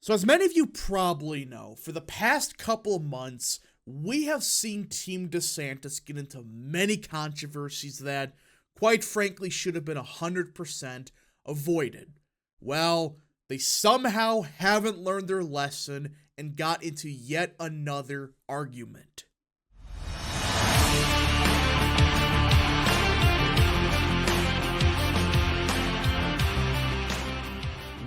So as many of you probably know, for the past couple of months, we have seen Team DeSantis get into many controversies that, quite frankly, should have been 100% avoided. Well, they somehow haven't learned their lesson and got into yet another argument.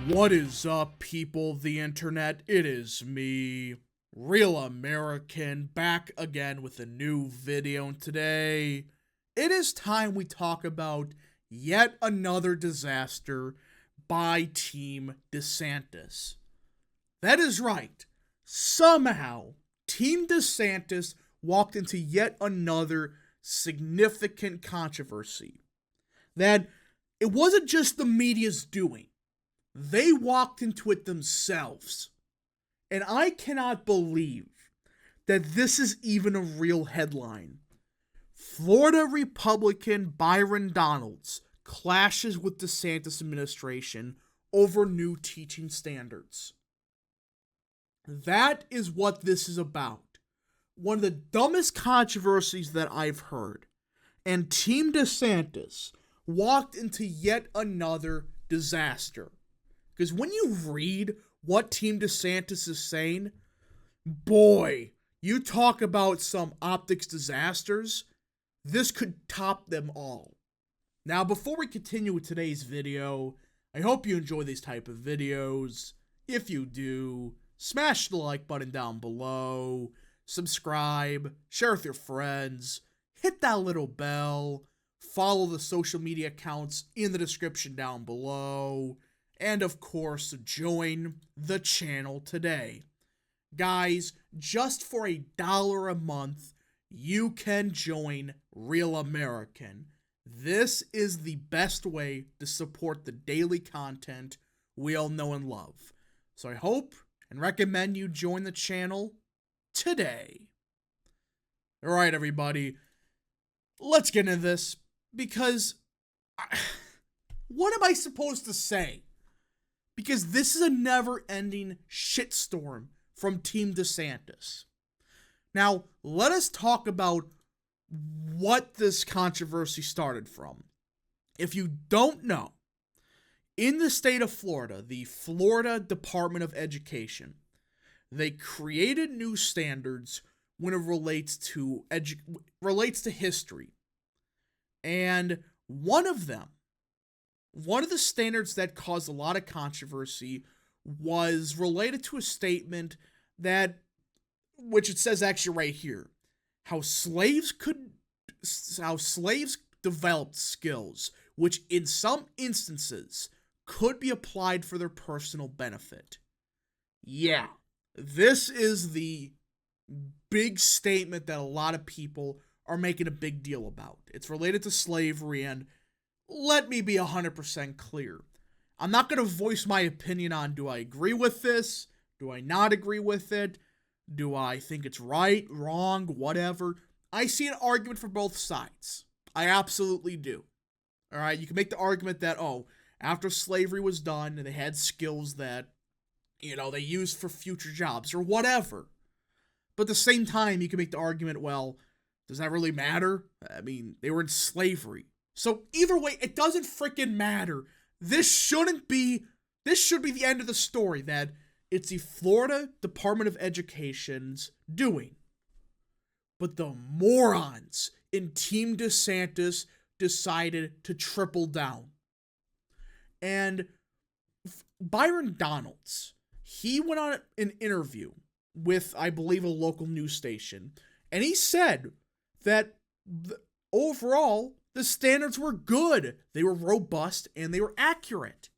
What is up, people of the internet? It is me, Real American, back again with a new video. And today, it is time we talk about yet another disaster by Team DeSantis. That is right. Somehow, Team DeSantis walked into yet another significant controversy. That it wasn't just the media's doing. They walked into it themselves. And I cannot believe that this is even a real headline. Florida Republican Byron Donalds clashes with DeSantis administration over new teaching standards. That is what this is about. One of the dumbest controversies that I've heard. And Team DeSantis walked into yet another disaster. Because when you read what Team DeSantis is saying, boy, you talk about some optics disasters, this could top them all. Now, before we continue with today's video, I hope you enjoy these type of videos. If you do, smash the like button down below, subscribe, share with your friends, hit that little bell, follow the social media accounts in the description down below, and of course, join the channel today. Guys, just for $1 a month, you can join Real American. This is the best way to support the daily content we all know and love. So I hope and recommend you join the channel today. Alright, everybody, let's get into this, because what am I supposed to say? Because this is a never-ending shitstorm from Team DeSantis. Now, let us talk about what this controversy started from. If you don't know, in the state of Florida, the Florida Department of Education, they created new standards when it relates to history. And one of the standards that caused a lot of controversy was related to a statement that, which it says actually right here, how slaves developed skills, which in some instances could be applied for their personal benefit. Yeah, this is the big statement that a lot of people are making a big deal about. It's related to slavery, and let me be 100% clear. I'm not going to voice my opinion on, do I agree with this? Do I not agree with it? Do I think it's right, wrong, whatever? I see an argument for both sides. I absolutely do. Alright, you can make the argument that, after slavery was done, and they had skills that, they used for future jobs, or whatever. But at the same time, you can make the argument, well, does that really matter? I mean, they were in slavery. So either way, it doesn't freaking matter. This should be the end of the story, that it's the Florida Department of Education's doing. But the morons in Team DeSantis decided to triple down. And Byron Donalds, he went on an interview with, I believe, a local news station, and he said that overall, the standards were good, they were robust, and they were accurate.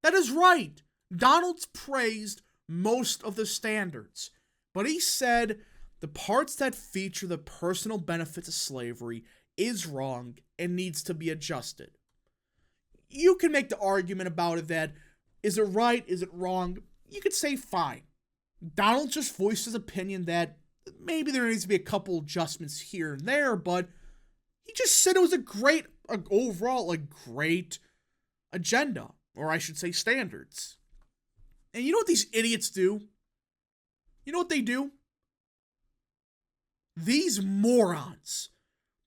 That is right. Donalds praised most of the standards, but he said the parts that feature the personal benefits of slavery is wrong and needs to be adjusted. You can make the argument about it that, is it right, is it wrong? You could say fine. Donald just voiced his opinion that maybe there needs to be a couple adjustments here and there, but he just said it was overall a great agenda, or I should say standards. And you know what these idiots do? You know what they do? These morons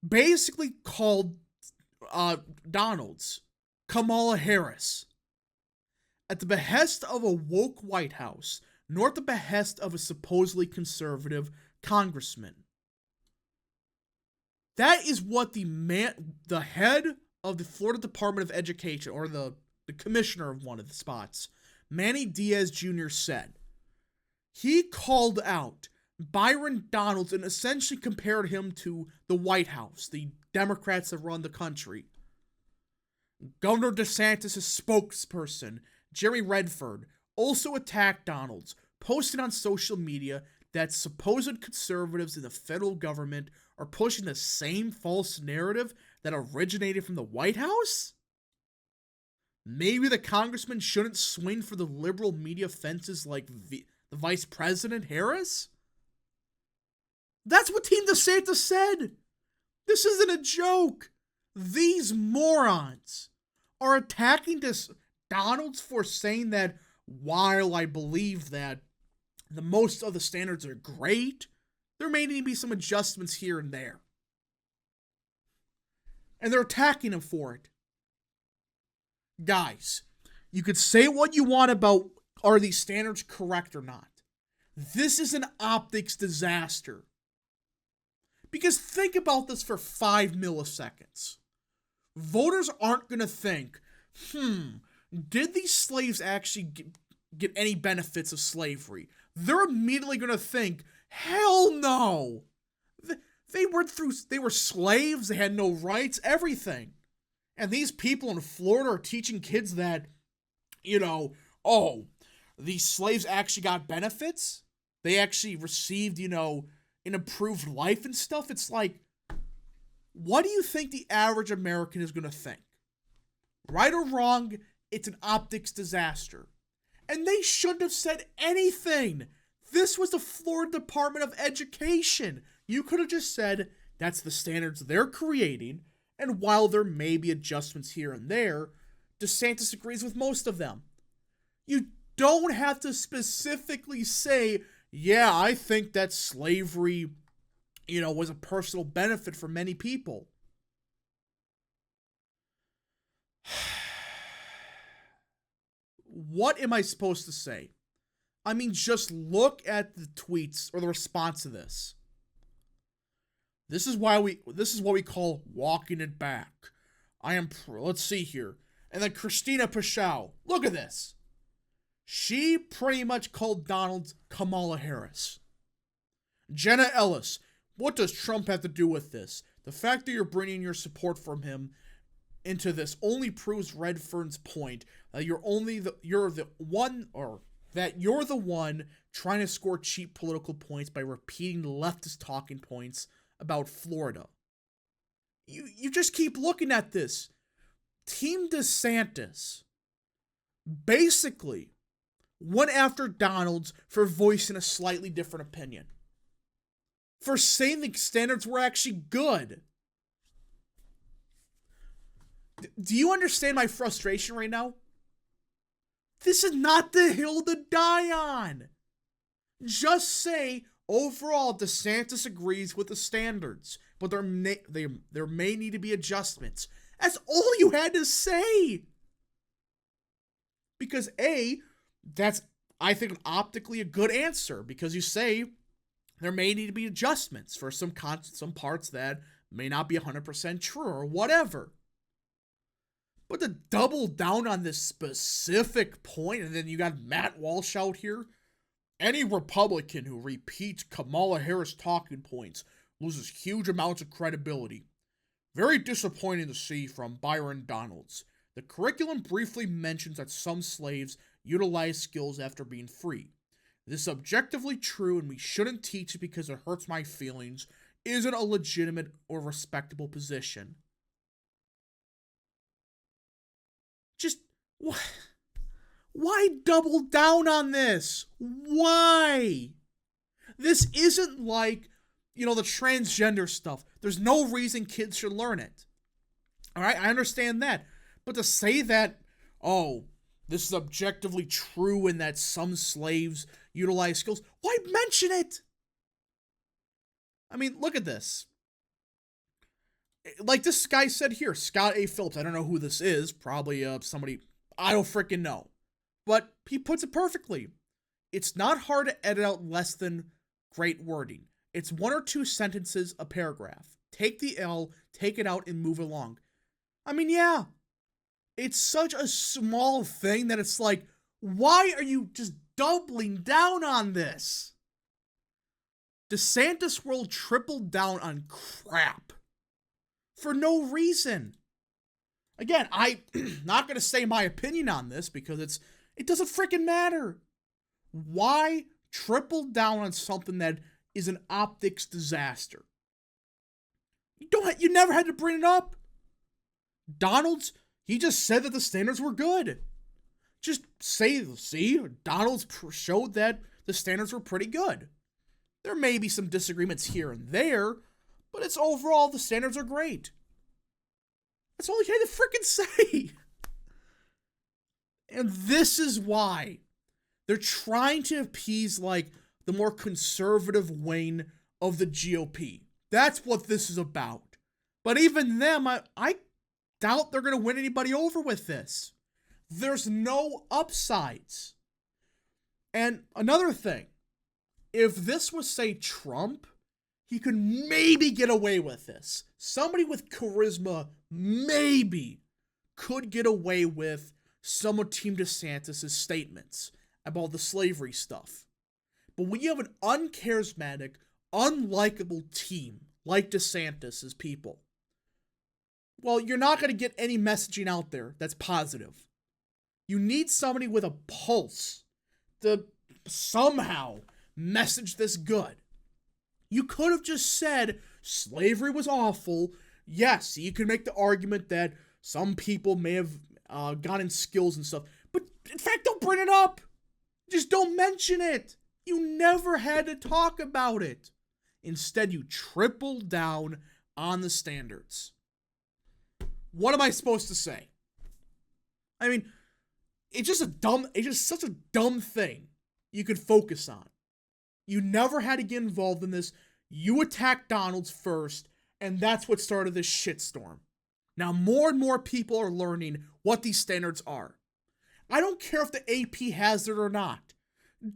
basically called Donald's Kamala Harris at the behest of a woke White House, nor at the behest of a supposedly conservative congressman. That is what the head of the Florida Department of Education, or the commissioner of one of the spots, Manny Diaz Jr., said. He called out Byron Donalds and essentially compared him to the White House, the Democrats that run the country. Governor DeSantis' spokesperson, Jerry Redford, also attacked Donalds, posting on social media that supposed conservatives in the federal government are pushing the same false narrative that originated from the White House? Maybe the congressman shouldn't swing for the liberal media fences like the Vice President Harris? That's what Team DeSantis said. This isn't a joke. These morons are attacking Donalds for saying that while I believe that the most of the standards are great, there may need to be some adjustments here and there. And they're attacking him for it. Guys, you could say what you want about are these standards correct or not. This is an optics disaster. Because think about this for 5 milliseconds. Voters aren't going to think, did these slaves actually get any benefits of slavery? They're immediately going to think, hell no. They were slaves, they had no rights, everything. And these people in Florida are teaching kids that, these slaves actually got benefits. They actually received, an improved life and stuff. It's like, what do you think the average American is going to think? Right or wrong, it's an optics disaster. And they shouldn't have said anything. This was the Florida Department of Education. You could have just said, that's the standards they're creating, and while there may be adjustments here and there, DeSantis agrees with most of them. You don't have to specifically say, yeah, I think that slavery, was a personal benefit for many people. What am I supposed to say? I mean, just look at the tweets or the response to this. This is what we call walking it back. Let's see here. And then Christina Paschal, look at this. She pretty much called Donald Kamala Harris. Jenna Ellis, what does Trump have to do with this? The fact that you're bringing your support from him into this only proves Redford's point that you're the one trying to score cheap political points by repeating leftist talking points about Florida. You just keep looking at this. Team DeSantis basically went after Donalds for voicing a slightly different opinion. For saying the standards were actually good. Do you understand my frustration right now? This is not the hill to die on. Just say, overall, DeSantis agrees with the standards, but there may need to be adjustments. That's all you had to say. Because that's, I think, optically a good answer, because you say there may need to be adjustments for some parts that may not be 100% true or whatever. But to double down on this specific point, and then you got Matt Walsh out here, any Republican who repeats Kamala Harris talking points loses huge amounts of credibility. Very disappointing to see from Byron Donalds. The curriculum briefly mentions that some slaves utilize skills after being free. This is objectively true, and we shouldn't teach it because it hurts my feelings, isn't a legitimate or respectable position. Just, why double down on this? Why? This isn't like, the transgender stuff. There's no reason kids should learn it. All right, I understand that. But to say that, this is objectively true and that some slaves utilize skills, why mention it? I mean, look at this. Like this guy said here, Scott A. Phillips. I don't know who this is. Probably somebody, I don't freaking know. But he puts it perfectly. It's not hard to edit out less than great wording. It's 1 or 2 sentences a paragraph. Take the L, take it out, and move along. I mean, yeah. It's such a small thing that it's like, why are you just doubling down on this? DeSantis will triple down on crap. For no reason. Again, I'm not going to say my opinion on this because it doesn't freaking matter. Why triple down on something that is an optics disaster? You never had to bring it up. Donald's, he just said that the standards were good. Just say, see, Donald's showed that the standards were pretty good. There may be some disagreements here and there, but it's overall the standards are great. That's all he had to freaking say. And this is why they're trying to appease like the more conservative wing of the GOP. That's what this is about. But even them, I doubt they're going to win anybody over with this. There's no upsides. And another thing, if this was, say, Trump, he could maybe get away with this. Somebody with charisma maybe could get away with some of Team DeSantis' statements about the slavery stuff. But when you have an uncharismatic, unlikable team like DeSantis' people, well, you're not going to get any messaging out there that's positive. You need somebody with a pulse to somehow message this good. You could have just said slavery was awful. Yes, you can make the argument that some people may have gotten skills and stuff, but in fact, don't bring it up. Just don't mention it. You never had to talk about it. Instead, you triple down on the standards. What am I supposed to say? I mean, it's just such a dumb thing you could focus on. You never had to get involved in this. You attacked Donald's first, and that's what started this shitstorm. Now, more and more people are learning what these standards are. I don't care if the AP has it or not.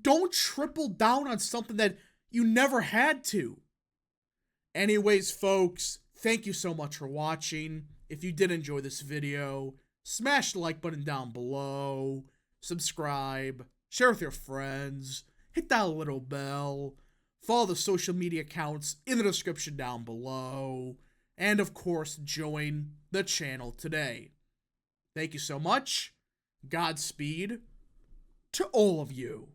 Don't triple down on something that you never had to. Anyways, folks, thank you so much for watching. If you did enjoy this video, smash the like button down below, subscribe, share with your friends, hit that little bell, follow the social media accounts in the description down below, and of course, join the channel today. Thank you so much. Godspeed to all of you.